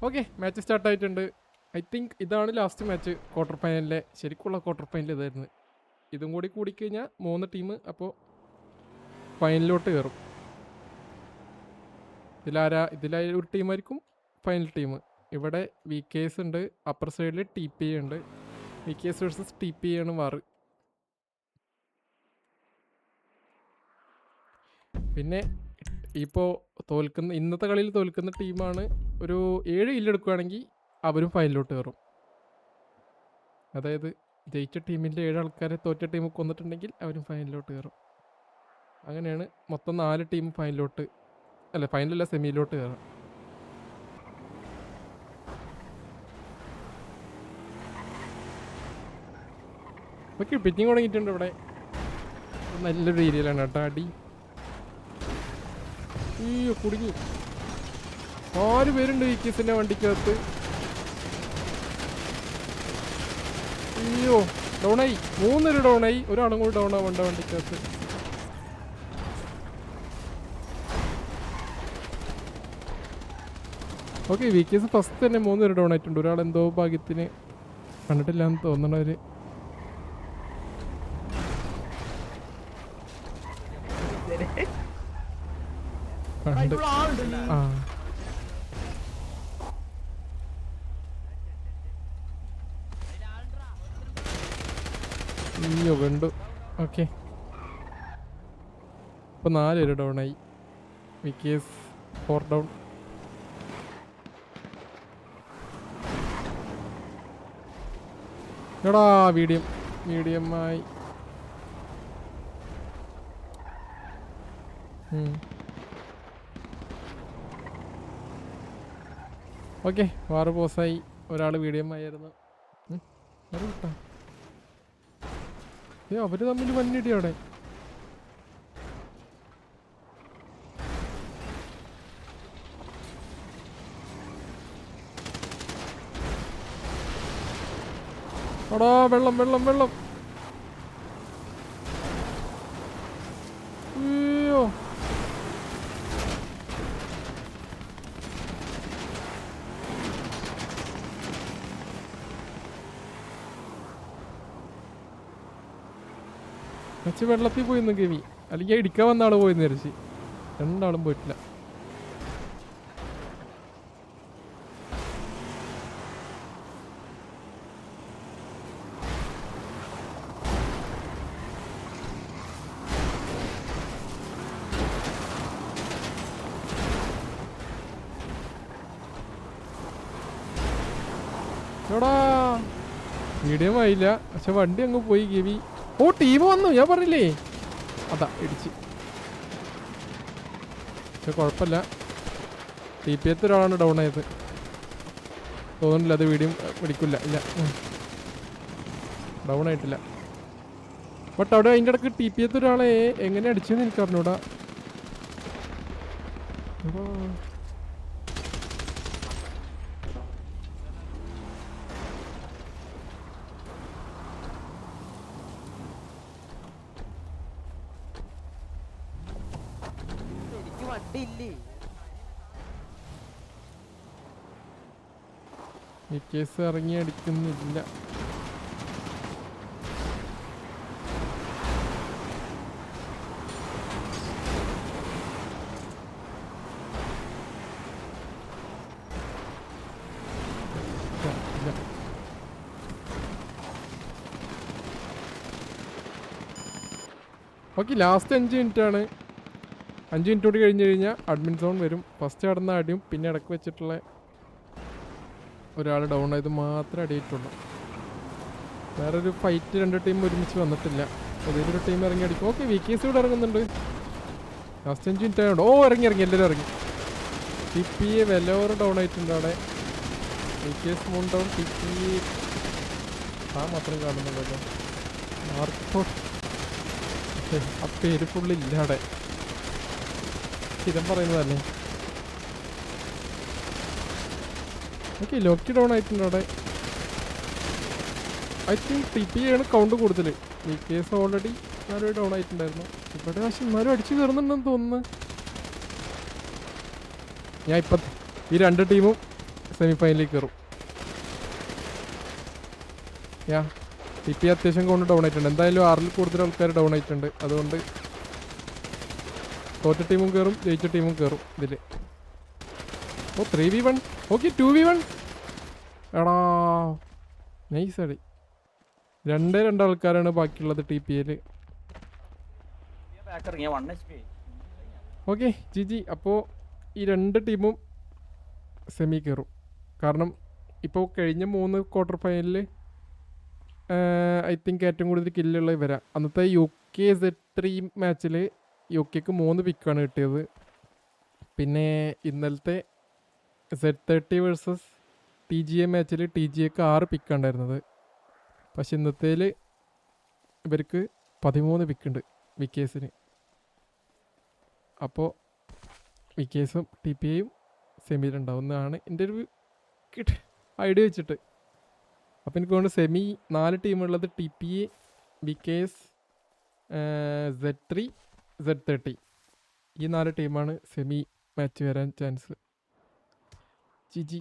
Okay, match സ്റ്റാർട്ടായിട്ടുണ്ട്. I think ഇതാണ് last match quarter ഫൈനലിലെ. ശരിക്കുള്ള ക്വാർട്ടർ ഫൈനൽ ഇതായിരുന്നു. ഇതും കൂടി കൂടിക്കഴിഞ്ഞാൽ 3 ടീം അപ്പോൾ ഫൈനലിലോട്ട് കയറും. ഇതിലായ ഒരു ടീമായിരിക്കും ഫൈനൽ ടീം. ഇവിടെ വി കെ എസ് ഉണ്ട്, അപ്പർ സൈഡിൽ ടി പി ഐ ഉണ്ട്. V K S versus T P I ആണ് വാറ്. പിന്നെ ഇപ്പോൾ ഇന്നത്തെ കളിയിൽ തോൽക്കുന്ന ടീമാണ് ഒരു 7 ഇല്ലെടുക്കുകയാണെങ്കിൽ അവരും ഫൈനലിലോട്ട് കയറും. അതായത് ജയിച്ച ടീമിൻ്റെ 7 ആൾക്കാരെ തോറ്റ ടീം കൊന്നിട്ടുണ്ടെങ്കിൽ അവരും ഫൈനലിലോട്ട് കയറും. അങ്ങനെയാണ് മൊത്തം 4 ടീം ഫൈനലല്ല സെമിയിലോട്ട് കയറാം. ഓക്കെ, പിറ്റിങ് തുടങ്ങിയിട്ടുണ്ട് ഇവിടെ. നല്ലൊരു ഏരിയയിലാണ് കേട്ടോ അടി. അയ്യോ, കുടുങ്ങി. 6 പേരുണ്ട് വി കെ എസിൻ്റെ വണ്ടിക്കകത്ത്. അയ്യോ, ഡൗണായി. 3 പേര് ഡൗണായി. ഒരാളും കൂടി ഡൗൺ ആവണ്ട വണ്ടിക്കകത്ത്. Okay, V K S first തന്നെ 3 പേര് ഡൗൺ ആയിട്ടുണ്ട്. ഒരാൾ എന്തോ ഭാഗ്യത്തിന് കണ്ടിട്ടില്ല എന്ന് തോന്നണവര്. അയ്യോ, കണ്ടു. ഓക്കെ, ഇപ്പൊ 4 പേര് ഡൗൺ ആയി. V K S 4 down. എടാ, മീഡിയം ആയി. ഓക്കെ, വാറ് പോസായി. ഒരാൾ മീഡിയം ആയിരുന്നു. അവര് തമ്മിൽ വന്നിടി അവിടെ. എടാ, വെള്ളം. അയ്യോ, വെള്ളത്തിൽ പോയിന്ന് കെവി. അല്ലെങ്കിൽ ഇടിക്കാൻ വന്ന ആള് പോയിന്ന് വിചാരിച്ച്. രണ്ടാളും പോയിട്ടില്ല. എടാ, മീഡിയം ആയില്ല. പക്ഷെ വണ്ടി അങ്ങ് പോയി കെവി. ഓ, ടീം വന്നു, ഞാൻ പറഞ്ഞില്ലേ. അതാ ഇടിച്ച്. പക്ഷെ കുഴപ്പമില്ല. ടി പി എത്ത് ഒരാളാണ് ഡൗൺ ആയത് തോന്നുന്നില്ല. അത് വീഡിയോ പിടിക്കില്ല. ഇല്ല, ഡൗൺ ആയിട്ടില്ല. ബട്ട് അവിടെ അതിൻ്റെ ഇടയ്ക്ക് ടി പി എത്ത് ഒരാളെ എങ്ങനെ അടിച്ചെന്ന് എനിക്ക് അറിഞ്ഞൂടാ. ഈ കേസ് ഇറങ്ങി അടിക്കുന്നില്ല. ഓക്കെ, ലാസ്റ്റ് 5 മിനിറ്റാണ്. 5 മിനിറ്റ് കൂടി കഴിഞ്ഞ് കഴിഞ്ഞാൽ അഡ്മിൻ സോൺ വരും. ഫസ്റ്റ് നടന്ന അടിയും പിന്നെ ഇടയ്ക്ക് വെച്ചിട്ടുള്ള ഒരാൾ ഡൗൺ ആയത് മാത്രമേ അടിയിട്ടുള്ളൂ. വേറൊരു ഫൈറ്റ് 2 ടീം ഒരുമിച്ച് വന്നിട്ടില്ല. അതിലൊരു ടീം ഇറങ്ങി അടിക്കും. ഓക്കെ, വി കെ എസ് ഇവിടെ ഇറങ്ങുന്നുണ്ട്. ലാസ്റ്റ് 5 മിനിറ്റ് ആയതുകൊണ്ട്. ഓ, ഇറങ്ങി എല്ലാവരും ഇറങ്ങി. ടി പി എ വെലോറ് ഡൗൺ ആയിട്ടുണ്ട് അവിടെ. V K S 3 down. T P ആ മാത്രം കാണുന്നുണ്ടല്ലോ. മാർക്കോ ആ പേര് ഫുള്ളില്ല അവിടെ. സ്ഥിരം പറയുന്നതല്ലേ. ഓക്കെ, ലോക്കി ഡൗൺ ആയിട്ടുണ്ട് അവിടെ. ഐ തിങ്ക് ടി പി ആണ് കൗണ്ട് കൂടുതൽ. വി കെ എസ് ഓൾറെഡി ഞാനൊരു ഡൗൺ ആയിട്ടുണ്ടായിരുന്നു. ഇവിടെ പക്ഷെ എന്നാലും അടിച്ചു കയറുന്നുണ്ടെന്ന് തോന്നുന്നു. ഞാൻ ഇപ്പം ഈ 2 ടീമും സെമി ഫൈനലിൽ കയറും. യാ ടി പി അത്യാവശ്യം കൊണ്ട് ഡൗൺ ആയിട്ടുണ്ട്. എന്തായാലും 6 കൂടുതൽ ആൾക്കാർ ഡൗൺ ആയിട്ടുണ്ട്. അതുകൊണ്ട് തോറ്റ ടീമും കയറും ജയിച്ച ടീമും കയറും ഇതിൽ. ഓ 3v1. Okay 2v1. എടാ നൈസ് അടി. 2 ആൾക്കാരാണ് ബാക്കിയുള്ളത് T P L. Okay G. അപ്പോൾ ഈ 2 ടീമും സെമി കയറും. കാരണം ഇപ്പോൾ കഴിഞ്ഞ 3 ക്വാർട്ടർ ഫൈനലിൽ ഐ തിങ്ക് ഏറ്റവും കൂടുതൽ കില്ലുള്ള ഇവരാ. അന്നത്തെ UK Z3 മാച്ചിൽ UKക്ക് 3 പിക്കാണ് കിട്ടിയത്. പിന്നെ ഇന്നലത്തെ Z30 വേഴ്സസ് TGA മാച്ചിൽ TGAക്ക് 6 പിക്കാണ് ഉണ്ടായിരുന്നത്. പക്ഷെ ഇന്നത്തേൽ ഇവർക്ക് 13 പിക്കുണ്ട് വിക്കേഴ്സിന്. അപ്പോൾ വിക്കേഴ്സും ടി പി ഐയും സെമിയിലുണ്ടാവുന്നതാണ് എൻ്റെ ഒരു ഐഡിയ വെച്ചിട്ട്. അപ്പോൾ എനിക്ക് തോന്നുന്നു സെമി 4 ടീമുള്ളത് T P A, Vickers, Z3, Z30 ഈ 4 ടീമാണ് സെമി മാച്ച് വരാൻ ചാൻസ്. ജി